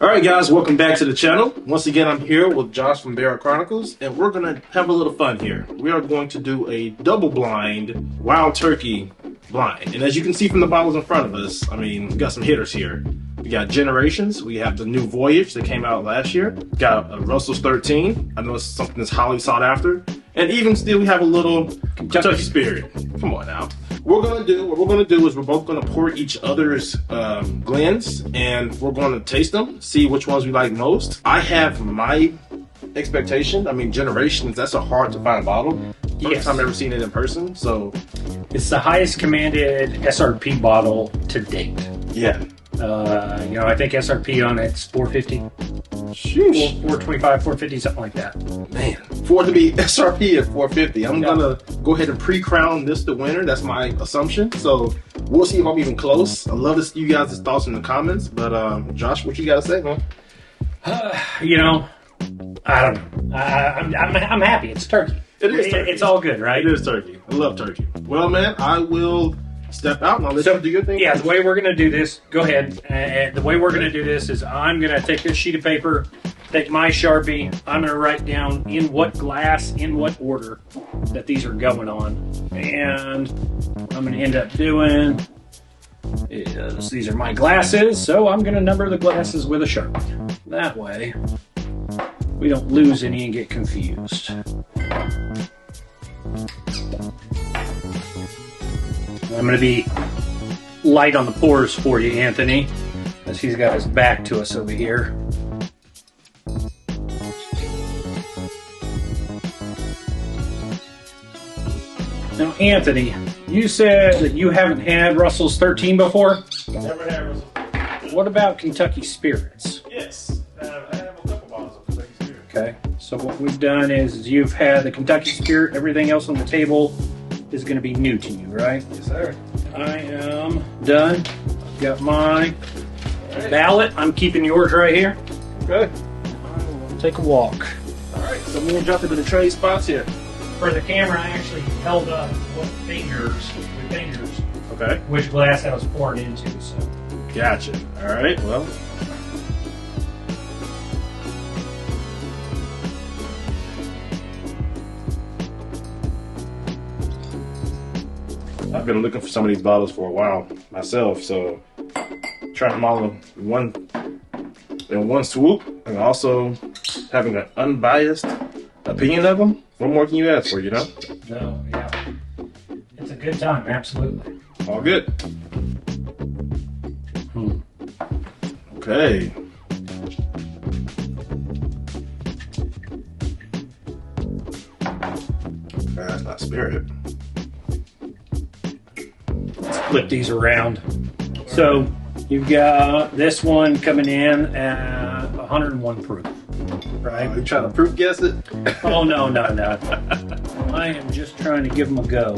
Alright guys, welcome back to the channel. Once again, I'm here with Josh from Barrel Chronicles, and we're going to have a little fun here. We are going to do a double blind wild turkey blind. And as you can see from the bottles in front of us, I mean, we got some hitters here. We got Generations, we have the new Voyage that came out last year. Got a Russell's 13, I know it's something that's highly sought after. And even still, we have a little Kentucky Spirit. Come on now. What we're gonna do is we're both gonna pour each other's blends, and we're gonna taste them, see which ones we like most. I have my expectation. I mean, Generations, that's a hard to find bottle. First time I've ever seen it in person, so. It's the highest commanded SRP bottle to date. Yeah. I think SRP on it's $450. Sheesh. 425, 450, something like that. Man, for it to be SRP at $450, I'm gonna go ahead and pre-crown this the winner. That's my assumption. So we'll see if I'm even close. I'd love to see you guys' thoughts in the comments. But Josh, what you gotta say, man? I don't know. I'm happy. It's turkey. It is turkey. It's all good, right? It is turkey. I love turkey. Well, man, I will step out and I'll let you do your thing. Yeah, the way we're going to do this, go ahead. The way we're going to do this is I'm going to take this sheet of paper, take my Sharpie, I'm going to write down in what glass, in what order that these are going on. And I'm going to end up doing is these are my glasses, so I'm going to number the glasses with a Sharpie. That way we don't lose any and get confused. I'm going to be light on the pours for you, Anthony, as he's got his back to us over here. Now, Anthony, you said that you haven't had Russell's 13 before? Never had Russell's. What about Kentucky Spirits? Yes, I have a couple bottles of Kentucky Spirit. Okay, so what we've done is you've had the Kentucky Spirit, everything else on the table is going to be new to you, right? Yes, sir. I am done. I've got my ballot. I'm keeping yours right here. Okay. I will take a walk. All right, so we're going to jump into the trade spots here. For the camera, I actually held up with fingers, Okay. which glass I was pouring into. So Gotcha. All right, well. I've been looking for some of these bottles for a while myself, so trying them all in one swoop, and also having an unbiased opinion of them. What more can you ask for, you know? no, yeah, it's a good time, absolutely. All good. Okay. That's not Spirit. Let's flip these around. So you've got this one coming in at 101 proof, right? Are you trying to proof guess it? Oh, no. I am just trying to give them a go.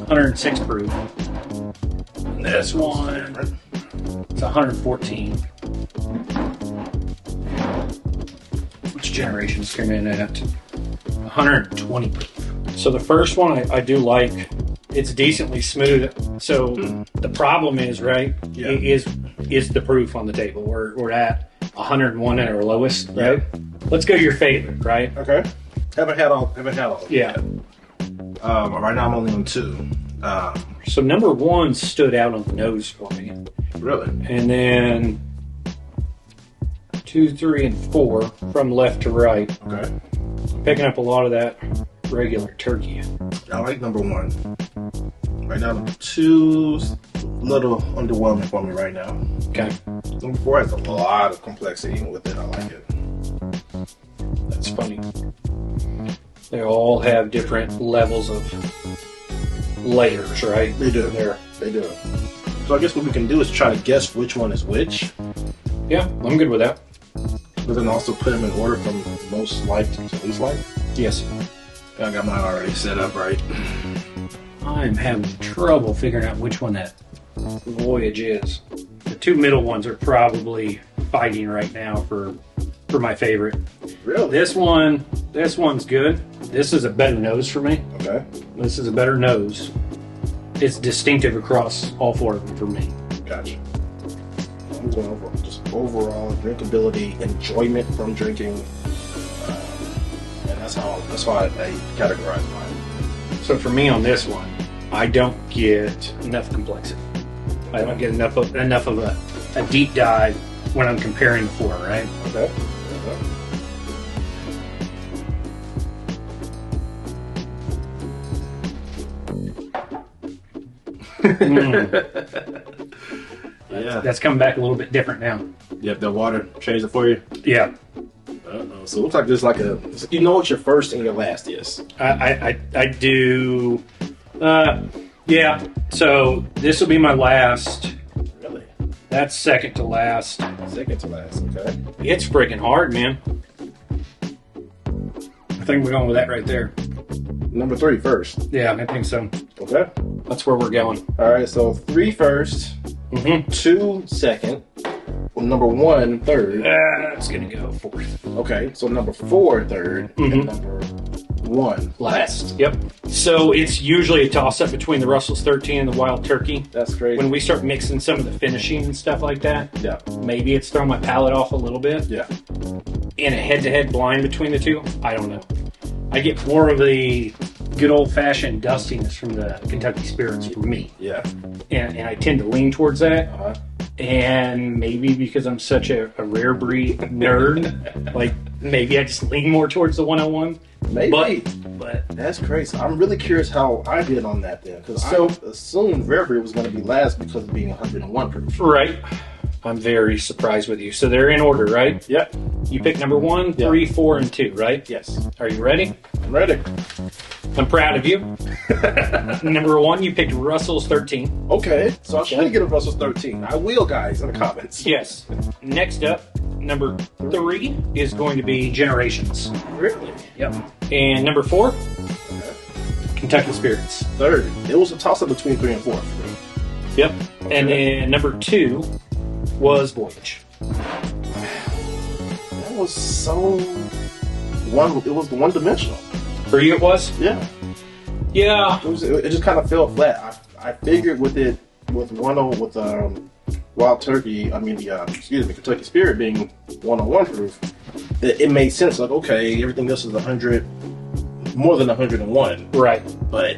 106 proof. This one, it's 114. Which Generations come in at 120 proof. So the first one I do like. It's decently smooth. So the problem is, right, is the proof on the table. We're at 101 at our lowest, right? Let's go to your favorite, right? Okay. Haven't had all. Yeah. Right now I'm only on 2. So number 1 stood out on the nose for me. Really? And then 2, 3, and 4 from left to right. Okay. Picking up a lot of that regular turkey. I like number 1. Right now, number 2's a little underwhelming for me right now. Okay. Number 4 has a lot of complexity with it. I like it. That's funny. They all have different levels of layers, right? They do. They do. So I guess what we can do is try to guess which one is which. Yeah, I'm good with that. But then also put them in order from most liked to least liked. Yes. I got mine already set up right. I'm having trouble figuring out which one that Voyage is. The 2 middle ones are probably fighting right now for my favorite. Really? This one's good. This is a better nose for me. Okay. This is a better nose. It's distinctive across all 4 of them for me. Gotcha. I'm going over just overall drinkability, enjoyment from drinking, and that's how I categorize mine. So for me on this one, I don't get enough complexity. I don't get enough of a deep dive when I'm comparing the four, right? Okay. Yeah, that's coming back a little bit different now. Yep, the water changed it for you. Yeah. So it looks like there's like you know what your first and your last is. I do. Yeah. So this will be my last. Really? That's second to last. Second to last. Okay. It's freaking hard, man. I think we're going with that right there. Number 3 first. Yeah, I think so. Okay. That's where we're going. All right. So 3 first. 2 second. Well, number 1 third. That's gonna go fourth. Okay. So number 4 third. And number 1 last. Yep. So it's usually a toss-up between the Russell's 13 and the Wild Turkey. That's great. When we start mixing some of the finishing and stuff like that, yeah, maybe it's thrown my palate off a little bit. Yeah. In a head-to-head blind between the two, I don't know. I get more of the good old-fashioned dustiness from the Kentucky Spirits for me. Yeah. And I tend to lean towards that. And maybe because I'm such a rare breed nerd, like maybe I just lean more towards the 101. Maybe. But that's crazy. I'm really curious how I did on that then. Because I assumed rare breed was going to be last because of being 101 proof. Right. I'm very surprised with you. So they're in order, right? Yep. You picked number 1, 3, 4, and 2, right? Yes. Are you ready? I'm ready. I'm proud of you. Number 1, you picked Russell's 13. Okay. So I should get a Russell's 13. I will, guys, in the comments. Yes. Next up, number 3 is going to be Generations. Really? Yep. And number 4, Kentucky Spirits. 3rd. It was a toss-up between 3 and 4 for me. Yep. Okay. And then number 2 was Voyage. That was so it was one-dimensional. For you it was? Yeah. Yeah. It just kind of fell flat. I figured with Wild Turkey, the Kentucky Spirit being 101 proof, it made sense. Like, okay, everything else is 100, more than 101. Right. But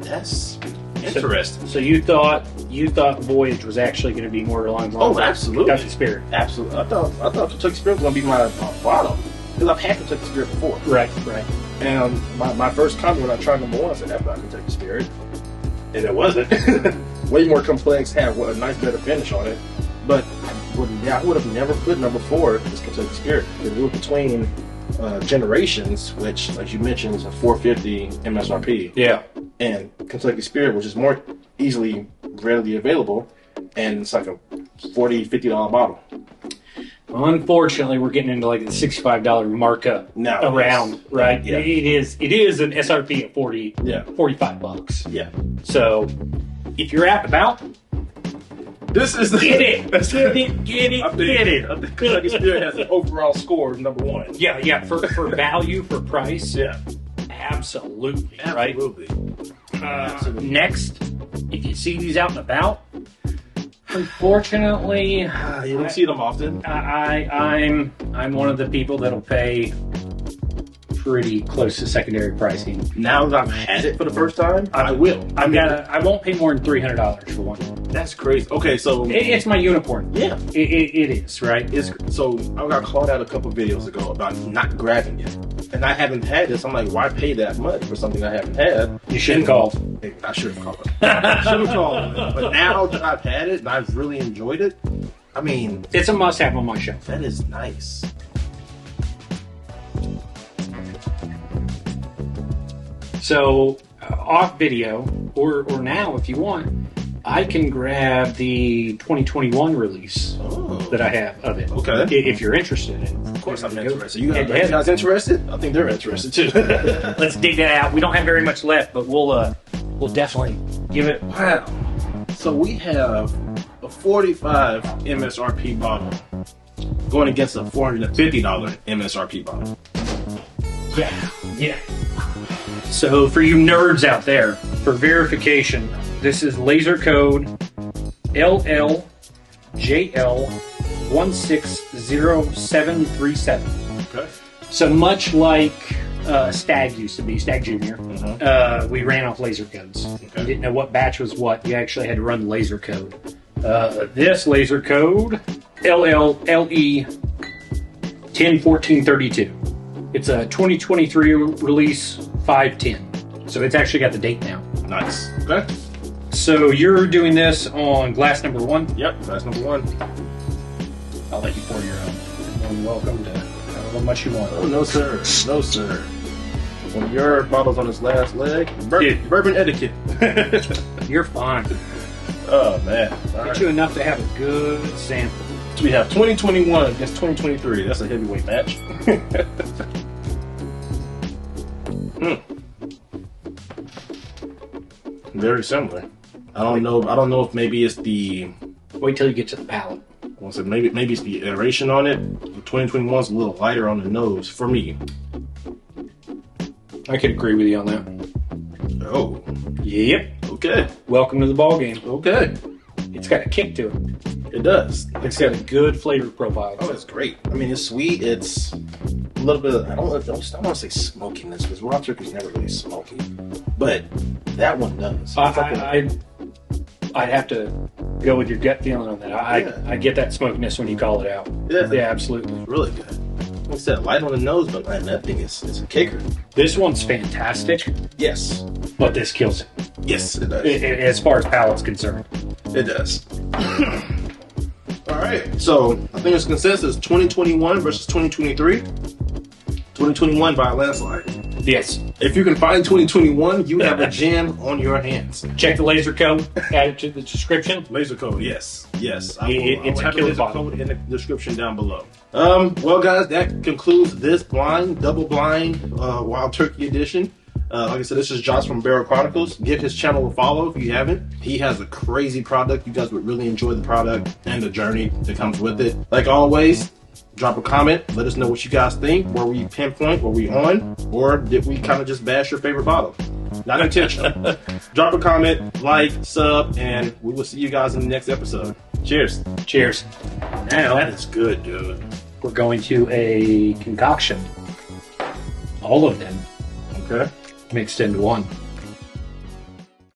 that's interesting. So you thought Voyage was actually going to be more along the lines of absolutely. Kentucky Spirit. Absolutely. I thought Kentucky Spirit was going to be my bottom. Because I've had Kentucky Spirit before. Right. And my first comment when I tried number 1, I said, that's not Kentucky Spirit. And it wasn't. Way more complex, had a nice better finish on it. But I would have never put number 4 as Kentucky Spirit. Because it was between Generations, which, like you mentioned, is a $4.50 MSRP. Yeah. And Kentucky Spirit, which is more readily available. And it's like a $40, $50 bottle. Unfortunately, we're getting into like the $65 markup now around, right? Yeah. It is an SRP of $45. Yeah. So if you're out and about, this is the get it. Get it. I think Kentucky Spirit has an overall score of number 1. Yeah. For value, for price, yeah, absolutely. Right. Absolutely. Next, if you see these out and about, unfortunately, you don't see them often. I'm one of the people that'll pay pretty close to secondary pricing. Now that I've had it for the first time, I will. I won't pay more than $300 for one. That's crazy. Okay, so it's my unicorn. Yeah, it is, right. So I got called out a couple videos ago about not grabbing it, and I haven't had this. I'm like, why pay that much for something I haven't had? You should have called. I should have called. But now that I've had it and I've really enjoyed it, I mean, it's a must-have on my shelf. That is nice. So, off video, or now if you want, I can grab the 2021 release that I have of it. Okay. If you're interested. Of course I'm interested. You guys interested? I think they're interested too. Let's dig that out. We don't have very much left, but we'll definitely give it. Wow. So we have a $45 MSRP bottle going against a $450 MSRP bottle. Yeah. So for you nerds out there, for verification, this is laser code JL160737. Okay. So much like Stag used to be, Stag Junior, we ran off laser codes. Okay. You didn't know what batch was what. You actually had to run the laser code. This laser code, LLLE 101432. It's a 2023 release 510. So it's actually got the date now. Nice. Okay. So you're doing this on glass number 1? Yep, that's number 1. I'll let you pour your own. You're welcome to however much you want. Oh, no, sir. No, sir. When your bottle's on its last leg, bourbon etiquette. You're fine. Oh, man. Get you enough to have a good sample. So we have 2021 against 2023. That's a heavyweight match. Very similar. I don't know if maybe it's the. Wait till you get to the palate. So maybe it's the aeration on it. 2021 is a little lighter on the nose for me. I could agree with you on that. Oh, Yep. okay, Welcome to the ball game. okay. It's got a kick to it. It does. It's got a good flavor profile. Oh, it's great. I mean, it's sweet. It's a little bit. I don't want to say smokiness because wild turkey's never really smoky, but that one does. I'd have to go with your gut feeling on that. I get that smokiness when you call it out. Yeah, Absolutely. It's really good. Like I said, light on the nose, but man, that thing is a kicker. This one's fantastic, Yes, but this kills it. yes, it does. As far as palate's concerned. It does. All right, so I think it's consensus 2021 versus 2023. 2021 by a landslide. Yes. If you can find 2021, you have a gem on your hands. Check the laser code. Add it to the description. Laser code, yes. Yes. It's I will have a killer laser bottle. code in the description down below. Well, guys, that concludes this double blind Wild Turkey edition. Like I said, this is Josh from Barrel Chronicles. Give his channel a follow if you haven't. He has a crazy product. You guys would really enjoy the product and the journey that comes with it. Like always, drop a comment. Let us know what you guys think. Were we pinpoint? Were we on? Or did we kind of just bash your favorite bottle? Not intentional. Drop a comment, like, sub, and we will see you guys in the next episode. Cheers. Cheers. Now, that is good, dude. We're going to a concoction. All of them Okay. mixed into one.